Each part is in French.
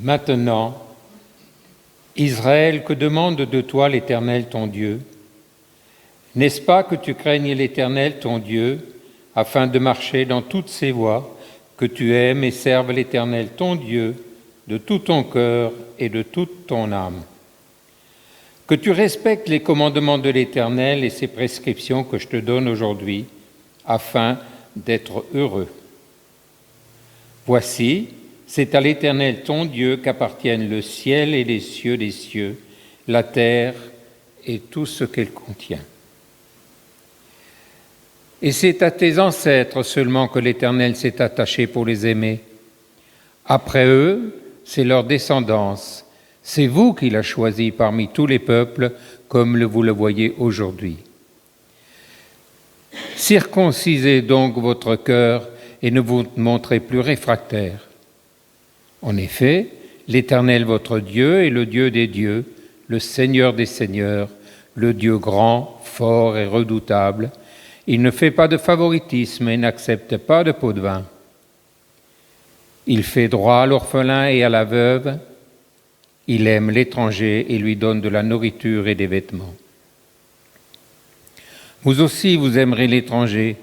Maintenant, Israël, que demande de toi l'Éternel ton Dieu? N'est-ce pas que tu craignes l'Éternel ton Dieu, afin de marcher dans toutes ses voies, que tu aimes et serves l'Éternel ton Dieu de tout ton cœur et de toute ton âme? Que tu respectes les commandements de l'Éternel et ses prescriptions que je te donne aujourd'hui, afin d'être heureux. Voici, c'est à l'Éternel ton Dieu qu'appartiennent le ciel et les cieux des cieux, la terre et tout ce qu'elle contient. Et c'est à tes ancêtres seulement que l'Éternel s'est attaché pour les aimer. Après eux, c'est leur descendance. C'est vous qu'il a choisi parmi tous les peuples, comme vous le voyez aujourd'hui. Circoncisez donc votre cœur et ne vous montrez plus réfractaires. En effet, l'Éternel votre Dieu est le Dieu des dieux, le Seigneur des seigneurs, le Dieu grand, fort et redoutable. Il ne fait pas de favoritisme et n'accepte pas de pot de vin. Il fait droit à l'orphelin et à la veuve. Il aime l'étranger et lui donne de la nourriture et des vêtements. Vous aussi, vous aimerez l'étranger,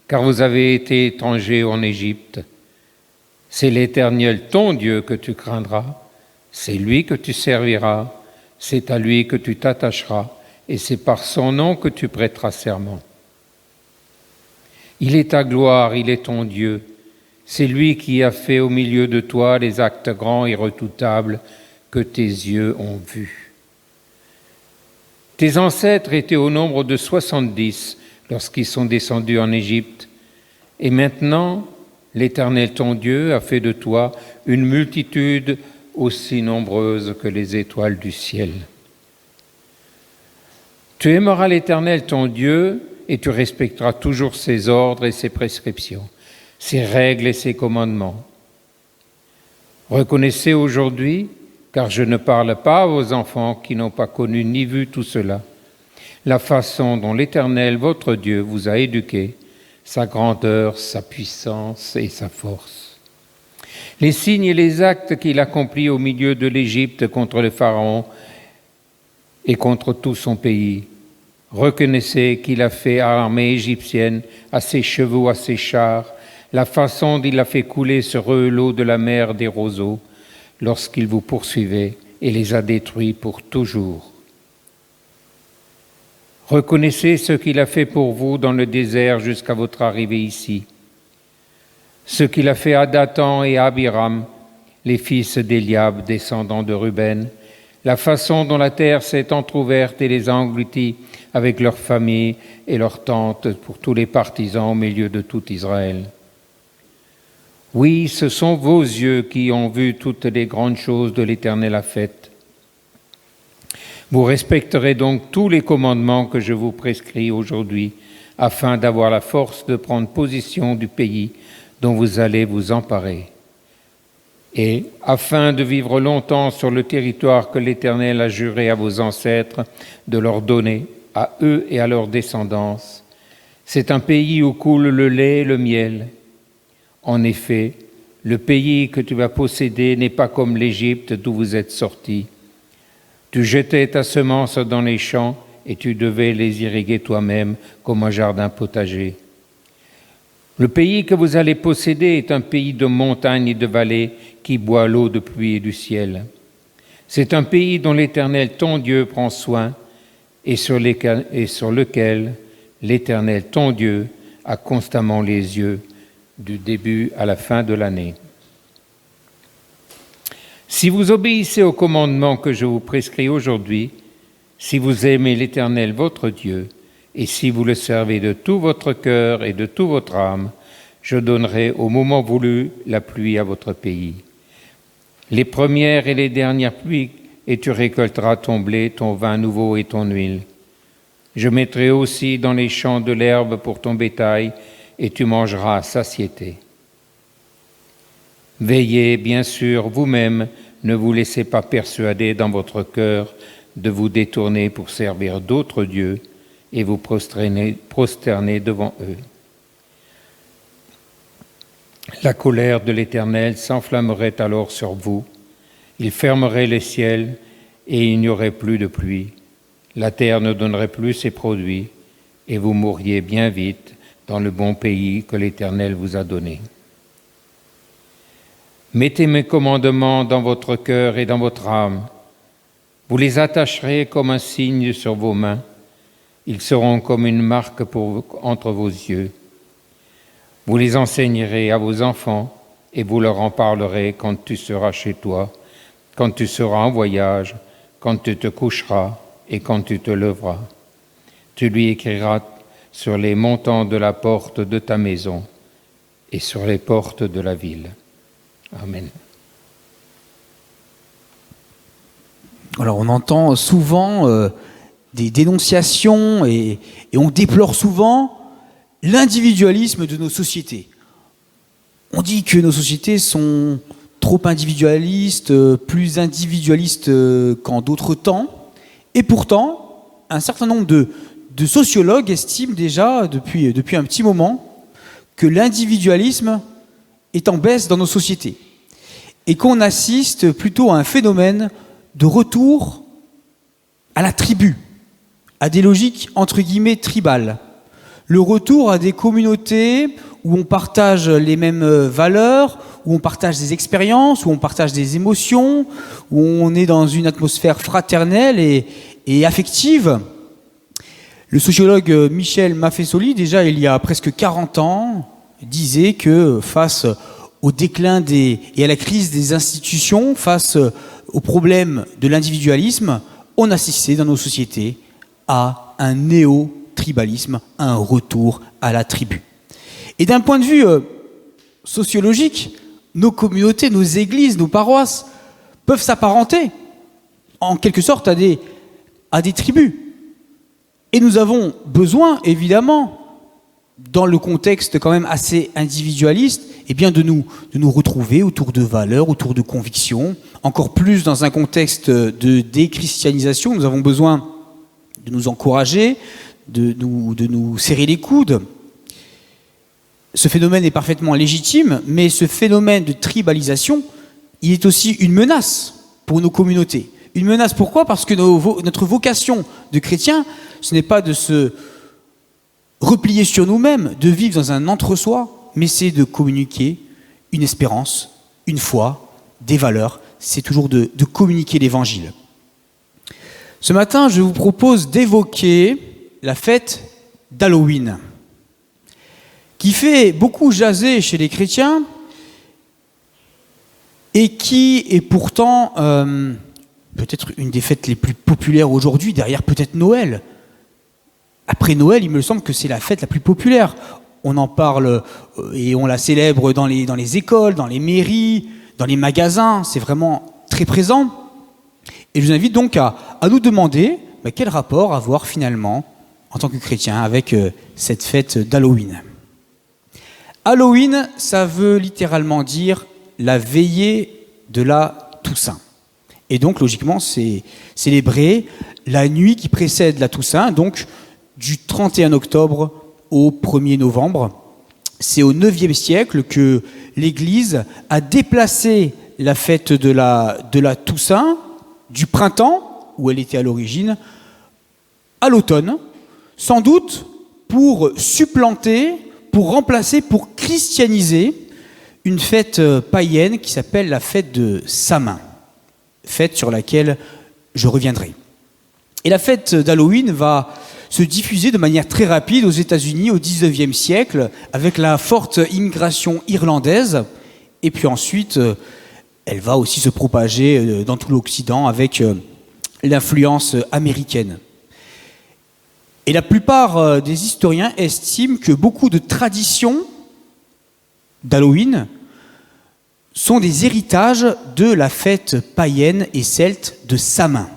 car vous avez été étrangers en Égypte. C'est l'Éternel ton Dieu que tu craindras, c'est lui que tu serviras, c'est à lui que tu t'attacheras, et c'est par son nom que tu prêteras serment. Il est ta gloire, il est ton Dieu, c'est lui qui a fait au milieu de toi les actes grands et redoutables que tes yeux ont vus. Tes ancêtres étaient au nombre de 70 lorsqu'ils sont descendus en Égypte, et maintenant, l'Éternel ton Dieu a fait de toi une multitude aussi nombreuse que les étoiles du ciel. Tu aimeras l'Éternel ton Dieu et tu respecteras toujours ses ordres et ses prescriptions, ses règles et ses commandements. Reconnaissez aujourd'hui, car je ne parle pas à vos enfants qui n'ont pas connu ni vu tout cela, la façon dont l'Éternel votre Dieu vous a éduqués, sa grandeur, sa puissance et sa force. Les signes et les actes qu'il accomplit au milieu de l'Égypte contre le Pharaon et contre tout son pays. Reconnaissez qu'il a fait à l'armée égyptienne, à ses chevaux, à ses chars, la façon dont il a fait couler sur eux l'eau de la mer des roseaux, lorsqu'il vous poursuivait et les a détruits pour toujours. Reconnaissez ce qu'il a fait pour vous dans le désert jusqu'à votre arrivée ici. Ce qu'il a fait à Dathan et à Abiram, les fils d'Éliab, descendants de Ruben, la façon dont la terre s'est entr'ouverte et les a engloutis avec leurs familles et leurs tentes pour tous les partisans au milieu de tout Israël. Oui, ce sont vos yeux qui ont vu toutes les grandes choses de l'Éternel a faites. Vous respecterez donc tous les commandements que je vous prescris aujourd'hui, afin d'avoir la force de prendre possession du pays dont vous allez vous emparer, et afin de vivre longtemps sur le territoire que l'Éternel a juré à vos ancêtres de leur donner, à eux et à leur descendance. C'est un pays où coule le lait et le miel. En effet, le pays que tu vas posséder n'est pas comme l'Égypte d'où vous êtes sortis. Tu jetais ta semence dans les champs et tu devais les irriguer toi-même comme un jardin potager. Le pays que vous allez posséder est un pays de montagnes et de vallées qui boit l'eau de pluie et du ciel. C'est un pays dont l'Éternel ton Dieu prend soin et sur lequel l'Éternel ton Dieu a constamment les yeux du début à la fin de l'année. Si vous obéissez aux commandements que je vous prescris aujourd'hui, si vous aimez l'Éternel votre Dieu, et si vous le servez de tout votre cœur et de toute votre âme, je donnerai au moment voulu la pluie à votre pays. Les premières et les dernières pluies, et tu récolteras ton blé, ton vin nouveau et ton huile. Je mettrai aussi dans les champs de l'herbe pour ton bétail, et tu mangeras à satiété. Veillez, bien sûr, vous-même, ne vous laissez pas persuader dans votre cœur de vous détourner pour servir d'autres dieux et vous prosterner devant eux. La colère de l'Éternel s'enflammerait alors sur vous. Il fermerait les ciels et il n'y aurait plus de pluie. La terre ne donnerait plus ses produits et vous mourriez bien vite dans le bon pays que l'Éternel vous a donné. Mettez mes commandements dans votre cœur et dans votre âme. Vous les attacherez comme un signe sur vos mains. Ils seront comme une marque entre vos yeux. Vous les enseignerez à vos enfants et vous leur en parlerez quand tu seras chez toi, quand tu seras en voyage, quand tu te coucheras et quand tu te leveras. Tu lui écriras sur les montants de la porte de ta maison et sur les portes de la ville. Amen. Alors on entend souvent des dénonciations et on déplore souvent l'individualisme de nos sociétés. On dit que nos sociétés sont trop individualistes, plus individualistes qu'en d'autres temps. Et pourtant, un certain nombre de sociologues estiment déjà, depuis un petit moment, que l'individualisme est en baisse dans nos sociétés. Et qu'on assiste plutôt à un phénomène de retour à la tribu, à des logiques entre guillemets tribales. Le retour à des communautés où on partage les mêmes valeurs, où on partage des expériences, où on partage des émotions, où on est dans une atmosphère fraternelle et affective. Le sociologue Michel Maffesoli, déjà il y a presque 40 ans, disait que face au déclin et à la crise des institutions, face au problème de l'individualisme, on assistait dans nos sociétés à un néo-tribalisme, à un retour à la tribu. Et d'un point de vue sociologique, nos communautés, nos églises, nos paroisses peuvent s'apparenter en quelque sorte à des tribus. Et nous avons besoin, évidemment, dans le contexte quand même assez individualiste, eh bien de nous retrouver autour de valeurs, autour de convictions. Encore plus dans un contexte de déchristianisation, nous avons besoin de nous encourager, de nous serrer les coudes. Ce phénomène est parfaitement légitime, mais ce phénomène de tribalisation, il est aussi une menace pour nos communautés. Une menace pourquoi ? Parce que notre vocation de chrétien, ce n'est pas de se replier sur nous-mêmes, de vivre dans un entre-soi, mais c'est de communiquer une espérance, une foi, des valeurs. C'est toujours de communiquer l'évangile. Ce matin, je vous propose d'évoquer la fête d'Halloween, qui fait beaucoup jaser chez les chrétiens et qui est pourtant peut-être une des fêtes les plus populaires aujourd'hui, derrière peut-être Noël. Après Noël, il me semble que c'est la fête la plus populaire. On en parle et on la célèbre dans les écoles, dans les mairies, dans les magasins. C'est vraiment très présent. Et je vous invite donc à nous demander quel rapport avoir finalement, en tant que chrétien, avec cette fête d'Halloween. Halloween, ça veut littéralement dire la veillée de la Toussaint. Et donc, logiquement, c'est célébrer la nuit qui précède la Toussaint, donc du 31 octobre au 1er novembre. C'est au IXe siècle que l'Église a déplacé la fête de la Toussaint du printemps, où elle était à l'origine, à l'automne, sans doute pour supplanter, pour remplacer, pour christianiser une fête païenne qui s'appelle la fête de Samin, fête sur laquelle je reviendrai. Et la fête d'Halloween va se diffuser de manière très rapide aux États-Unis au XIXe siècle avec la forte immigration irlandaise, et puis ensuite elle va aussi se propager dans tout l'Occident avec l'influence américaine. Et la plupart des historiens estiment que beaucoup de traditions d'Halloween sont des héritages de la fête païenne et celte de Samin.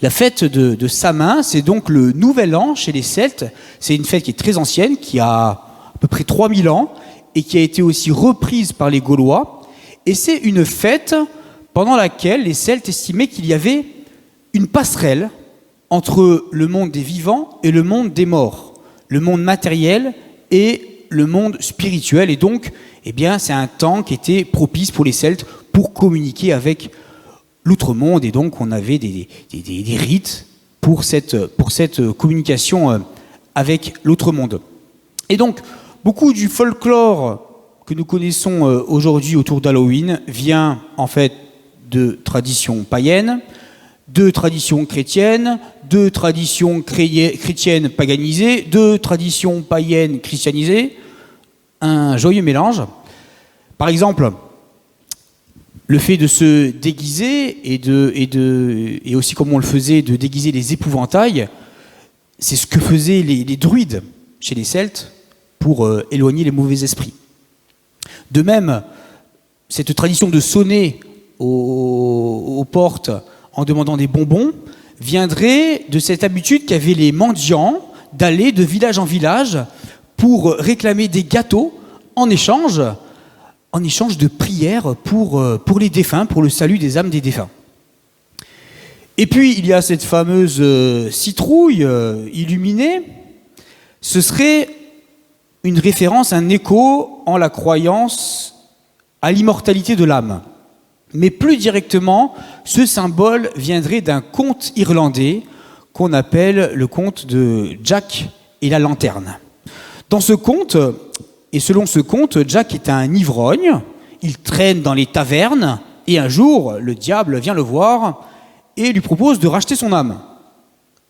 La fête de Samin, c'est donc le Nouvel An chez les Celtes. C'est une fête qui est très ancienne, qui a à peu près 3000 ans, et qui a été aussi reprise par les Gaulois. Et c'est une fête pendant laquelle les Celtes estimaient qu'il y avait une passerelle entre le monde des vivants et le monde des morts, le monde matériel et le monde spirituel. Et donc, eh bien, c'est un temps qui était propice pour les Celtes pour communiquer avec l'outre-monde. Et donc, on avait des rites pour cette communication avec l'outre-monde. Et donc, beaucoup du folklore que nous connaissons aujourd'hui autour d'Halloween vient en fait de traditions païennes, de traditions chrétiennes, de traditions chrétiennes paganisées, de traditions païennes christianisées, un joyeux mélange. Par exemple, le fait de se déguiser et aussi comme on le faisait, de déguiser les épouvantails, c'est ce que faisaient les druides chez les Celtes pour éloigner les mauvais esprits. De même, cette tradition de sonner aux portes en demandant des bonbons viendrait de cette habitude qu'avaient les mendiants d'aller de village en village pour réclamer des gâteaux en échange de prières pour les défunts, pour le salut des âmes des défunts. Et puis, il y a cette fameuse citrouille illuminée. Ce serait une référence, un écho en la croyance à l'immortalité de l'âme. Mais plus directement, ce symbole viendrait d'un conte irlandais qu'on appelle le conte de Jack et la lanterne. Dans ce conte, et selon ce conte, Jack est un ivrogne, il traîne dans les tavernes, et un jour, le diable vient le voir et lui propose de racheter son âme.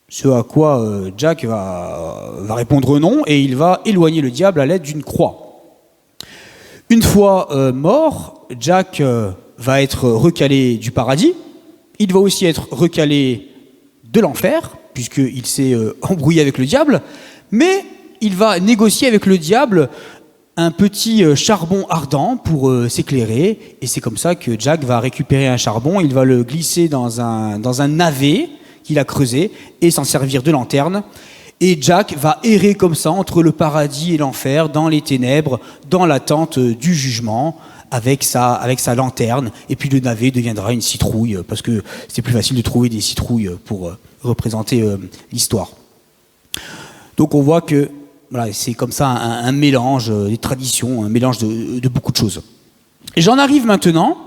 Ce à quoi Jack va répondre non, et il va éloigner le diable à l'aide d'une croix. Une fois mort, Jack va être recalé du paradis, il va aussi être recalé de l'enfer, puisqu'il s'est embrouillé avec le diable, mais il va négocier avec le diable un petit charbon ardent pour s'éclairer, et c'est comme ça que Jack va récupérer un charbon, il va le glisser dans un navet qu'il a creusé, et s'en servir de lanterne, et Jack va errer comme ça entre le paradis et l'enfer, dans les ténèbres, dans l'attente du jugement, avec sa lanterne, et puis le navet deviendra une citrouille, parce que c'est plus facile de trouver des citrouilles pour représenter l'histoire. Donc on voit que voilà, c'est comme ça un mélange des traditions, un mélange de beaucoup de choses. Et j'en arrive maintenant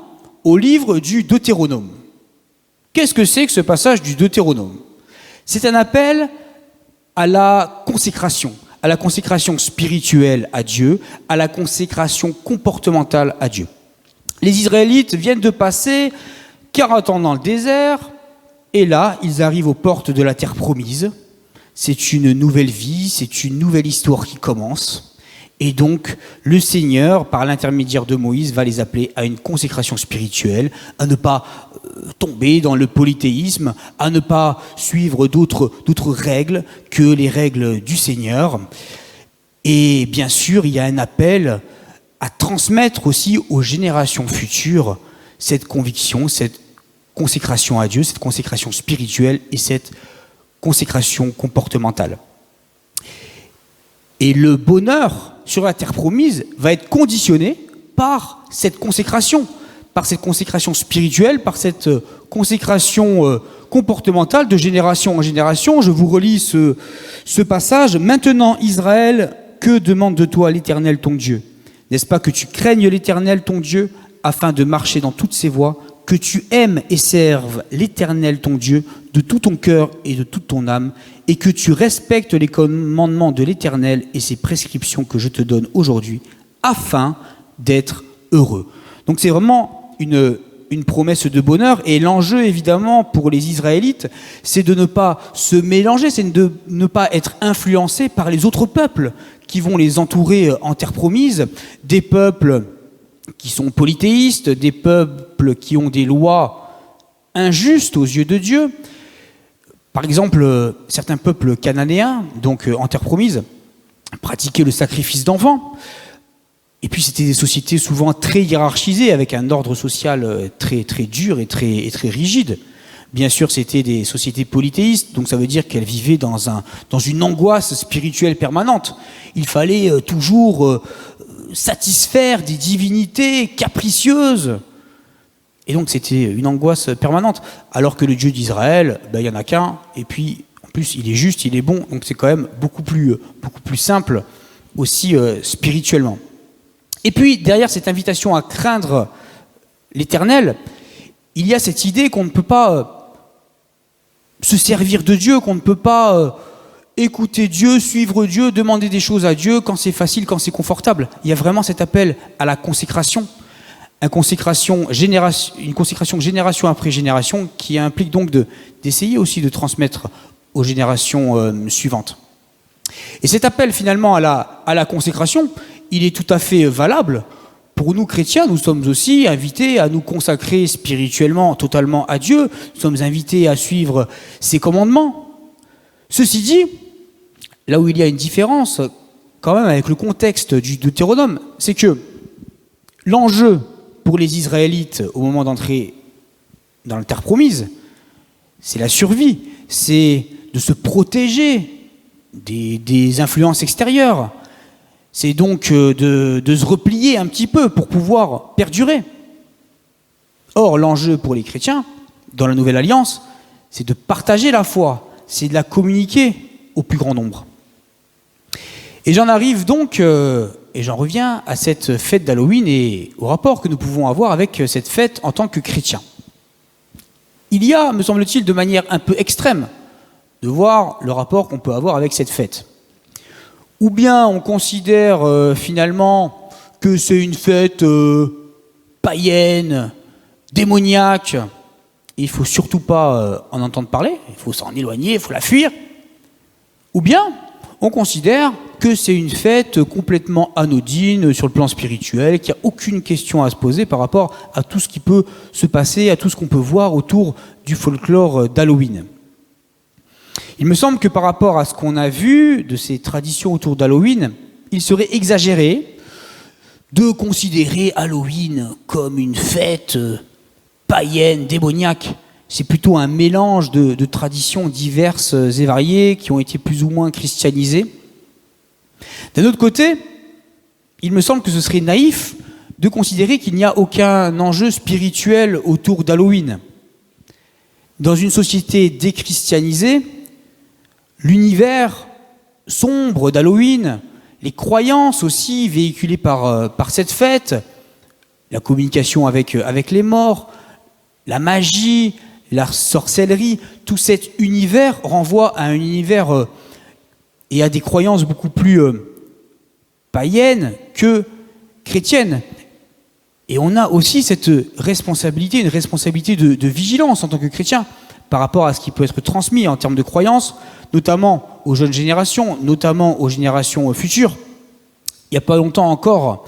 au livre du Deutéronome. Qu'est-ce que c'est que ce passage du Deutéronome ? C'est un appel à la consécration spirituelle à Dieu, à la consécration comportementale à Dieu. Les Israélites viennent de passer 40 ans dans le désert, et là, ils arrivent aux portes de la terre promise. C'est une nouvelle vie, c'est une nouvelle histoire qui commence. Et donc, le Seigneur, par l'intermédiaire de Moïse, va les appeler à une consécration spirituelle, à ne pas tomber dans le polythéisme, à ne pas suivre d'autres règles que les règles du Seigneur. Et bien sûr, il y a un appel à transmettre aussi aux générations futures cette conviction, cette consécration à Dieu, cette consécration spirituelle et cette consécration comportementale. Et le bonheur sur la terre promise va être conditionné par cette consécration spirituelle, par cette consécration comportementale de génération en génération. Je vous relis ce passage. « Maintenant, Israël, que demande de toi l'Éternel ton Dieu ? N'est-ce pas que tu craignes l'Éternel ton Dieu, afin de marcher dans toutes ses voies, que tu aimes et serves l'Éternel ton Dieu de tout ton cœur et de toute ton âme, et que tu respectes les commandements de l'Éternel et ses prescriptions que je te donne aujourd'hui, afin d'être heureux. » Donc c'est vraiment une promesse de bonheur, et l'enjeu évidemment pour les Israélites, c'est de ne pas se mélanger, c'est de ne pas être influencés par les autres peuples qui vont les entourer en terre promise, des peuples qui sont polythéistes, des peuples qui ont des lois injustes aux yeux de Dieu. Par exemple, certains peuples cananéens, donc en terre promise, pratiquaient le sacrifice d'enfants. Et puis c'était des sociétés souvent très hiérarchisées, avec un ordre social très, très dur et très rigide. Bien sûr, c'était des sociétés polythéistes, donc ça veut dire qu'elles vivaient dans une angoisse spirituelle permanente. Il fallait toujours satisfaire des divinités capricieuses. Et donc c'était une angoisse permanente. Alors que le Dieu d'Israël, il n'y en a qu'un, et puis en plus il est juste, il est bon, donc c'est quand même beaucoup plus simple aussi spirituellement. Et puis, derrière cette invitation à craindre l'Éternel, il y a cette idée qu'on ne peut pas se servir de Dieu, qu'on ne peut pas écouter Dieu, suivre Dieu, demander des choses à Dieu quand c'est facile, quand c'est confortable. Il y a vraiment cet appel à la consécration, une consécration génération après génération qui implique donc d'essayer aussi de transmettre aux générations suivantes. Et cet appel finalement à la consécration, il est tout à fait valable. Pour nous chrétiens, nous sommes aussi invités à nous consacrer spirituellement totalement à Dieu. Nous sommes invités à suivre ses commandements. Ceci dit, là où il y a une différence quand même avec le contexte du Deutéronome, c'est que l'enjeu pour les Israélites au moment d'entrer dans la terre promise, c'est la survie, c'est de se protéger des influences extérieures. C'est donc de se replier un petit peu pour pouvoir perdurer. Or, l'enjeu pour les chrétiens, dans la Nouvelle Alliance, c'est de partager la foi, c'est de la communiquer au plus grand nombre. Et j'en arrive donc, et j'en reviens à cette fête d'Halloween et au rapport que nous pouvons avoir avec cette fête en tant que chrétiens. Il y a, me semble-t-il, de manière un peu extrême, de voir le rapport qu'on peut avoir avec cette fête. Ou bien on considère finalement que c'est une fête païenne, démoniaque, et il ne faut surtout pas en entendre parler, il faut s'en éloigner, il faut la fuir. Ou bien on considère que c'est une fête complètement anodine sur le plan spirituel, qu'il n'y a aucune question à se poser par rapport à tout ce qui peut se passer, à tout ce qu'on peut voir autour du folklore d'Halloween. Il me semble que par rapport à ce qu'on a vu de ces traditions autour d'Halloween, il serait exagéré de considérer Halloween comme une fête païenne, démoniaque. C'est plutôt un mélange de traditions diverses et variées qui ont été plus ou moins christianisées. D'un autre côté, il me semble que ce serait naïf de considérer qu'il n'y a aucun enjeu spirituel autour d'Halloween. Dans une société déchristianisée, l'univers sombre d'Halloween, les croyances aussi véhiculées par cette fête, la communication avec les morts, la magie, la sorcellerie, tout cet univers renvoie à un univers et à des croyances beaucoup plus païennes que chrétiennes. Et on a aussi cette responsabilité, une responsabilité de vigilance en tant que chrétien par rapport à ce qui peut être transmis en termes de croyances, notamment aux jeunes générations, notamment aux générations futures. Il n'y a pas longtemps encore,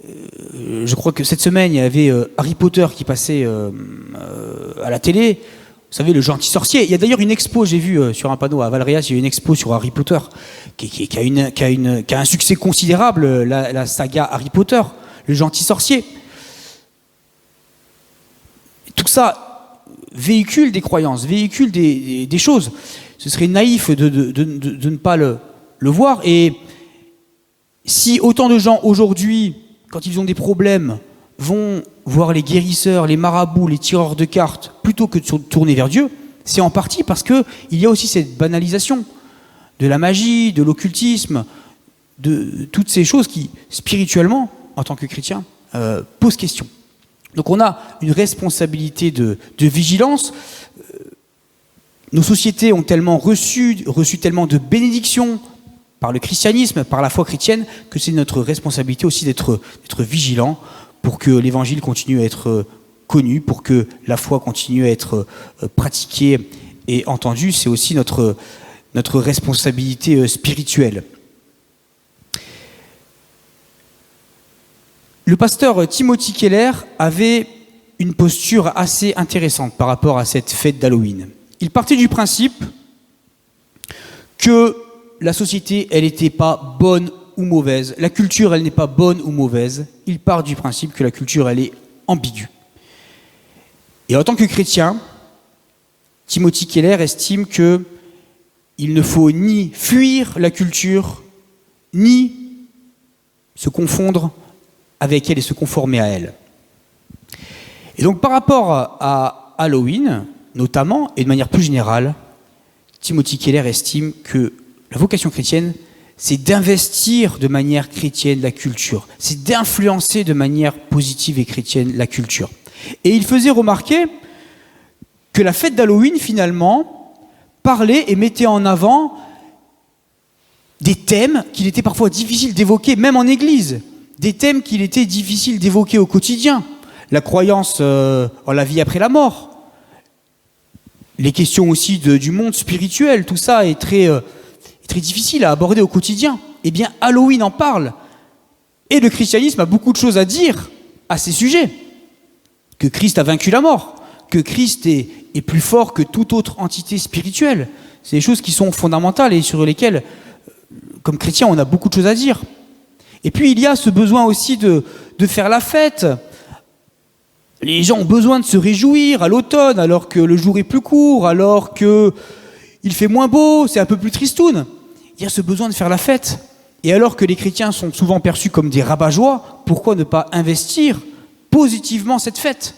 je crois que cette semaine, il y avait Harry Potter qui passait à la télé. Vous savez, le gentil sorcier. Il y a d'ailleurs une expo, j'ai vu sur un panneau à Valréas, il y a une expo sur Harry Potter qui a un succès considérable, la saga Harry Potter, le gentil sorcier. Tout ça véhicule des croyances, véhicule des choses. Ce serait naïf de ne pas le voir. Et si autant de gens aujourd'hui, quand ils ont des problèmes, vont voir les guérisseurs, les marabouts, les tireurs de cartes, plutôt que de se tourner vers Dieu, c'est en partie parce qu'il y a aussi cette banalisation de la magie, de l'occultisme, de toutes ces choses qui, spirituellement, en tant que chrétien, posent question. Donc on a une responsabilité de vigilance. Nos sociétés ont tellement reçu tellement de bénédictions par le christianisme, par la foi chrétienne, que c'est notre responsabilité aussi d'être vigilants pour que l'évangile continue à être connu, pour que la foi continue à être pratiquée et entendue. C'est aussi notre responsabilité spirituelle. Le pasteur Timothy Keller avait une posture assez intéressante par rapport à cette fête d'Halloween. Il partait du principe que la société, elle n'était pas bonne ou mauvaise. La culture, elle n'est pas bonne ou mauvaise. Il part du principe que la culture, elle est ambiguë. Et en tant que chrétien, Timothy Keller estime qu'il ne faut ni fuir la culture, ni se confondre avec elle et se conformer à elle. Et donc par rapport à Halloween, notamment, et de manière plus générale, Timothy Keller estime que la vocation chrétienne, c'est d'investir de manière chrétienne la culture, c'est d'influencer de manière positive et chrétienne la culture. Et il faisait remarquer que la fête d'Halloween, finalement, parlait et mettait en avant des thèmes qu'il était parfois difficile d'évoquer, même en Église, des thèmes qu'il était difficile d'évoquer au quotidien, la croyance en la vie après la mort, les questions aussi du monde spirituel, tout ça est très difficile à aborder au quotidien. Eh bien, Halloween en parle. Et le christianisme a beaucoup de choses à dire à ces sujets. Que Christ a vaincu la mort, que Christ est plus fort que toute autre entité spirituelle. C'est des choses qui sont fondamentales et sur lesquelles, comme chrétiens, on a beaucoup de choses à dire. Et puis, il y a ce besoin aussi de faire la fête. Les gens ont besoin de se réjouir à l'automne, alors que le jour est plus court, alors qu'il fait moins beau, c'est un peu plus tristoun. Il y a ce besoin de faire la fête. Et alors que les chrétiens sont souvent perçus comme des rabat-joie, pourquoi ne pas investir positivement cette fête,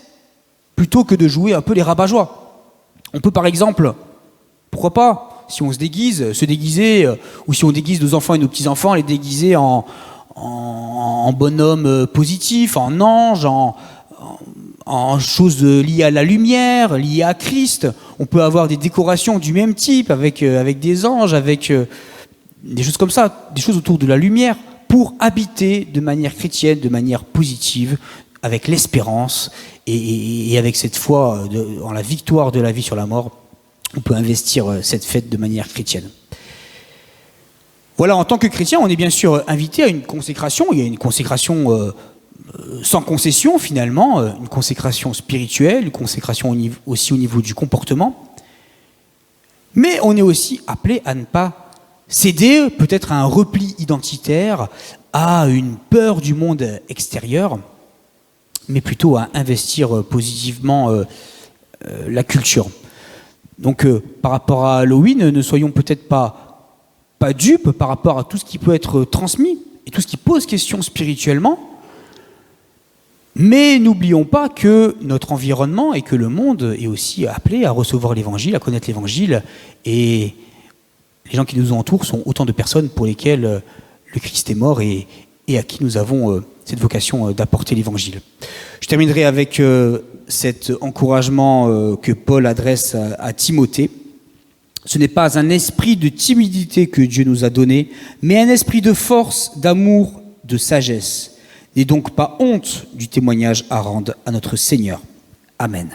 plutôt que de jouer un peu les rabat-joie? On peut par exemple, pourquoi pas, si on se déguiser, ou si on déguise nos enfants et nos petits-enfants, les déguiser en bonhomme positif, en ange, en choses liées à la lumière, liées à Christ. On peut avoir des décorations du même type, avec des anges, avec des choses comme ça, des choses autour de la lumière, pour habiter de manière chrétienne, de manière positive, avec l'espérance et avec cette foi en la victoire de la vie sur la mort. On peut investir cette fête de manière chrétienne. Voilà, en tant que chrétien, on est bien sûr invité à une consécration. Il y a une consécration sans concession, finalement, une consécration spirituelle, une consécration aussi au niveau du comportement. Mais on est aussi appelé à ne pas céder peut-être à un repli identitaire, à une peur du monde extérieur, mais plutôt à investir positivement la culture. Donc, par rapport à Halloween, ne soyons peut-être pas dupes par rapport à tout ce qui peut être transmis et tout ce qui pose question spirituellement, mais n'oublions pas que notre environnement et que le monde est aussi appelé à recevoir l'Évangile, à connaître l'Évangile, et les gens qui nous entourent sont autant de personnes pour lesquelles le Christ est mort et à qui nous avons cette vocation d'apporter l'Évangile. Je terminerai avec cet encouragement que Paul adresse à Timothée. Ce n'est pas un esprit de timidité que Dieu nous a donné, mais un esprit de force, d'amour, de sagesse. N'aie donc pas honte du témoignage à rendre à notre Seigneur. Amen.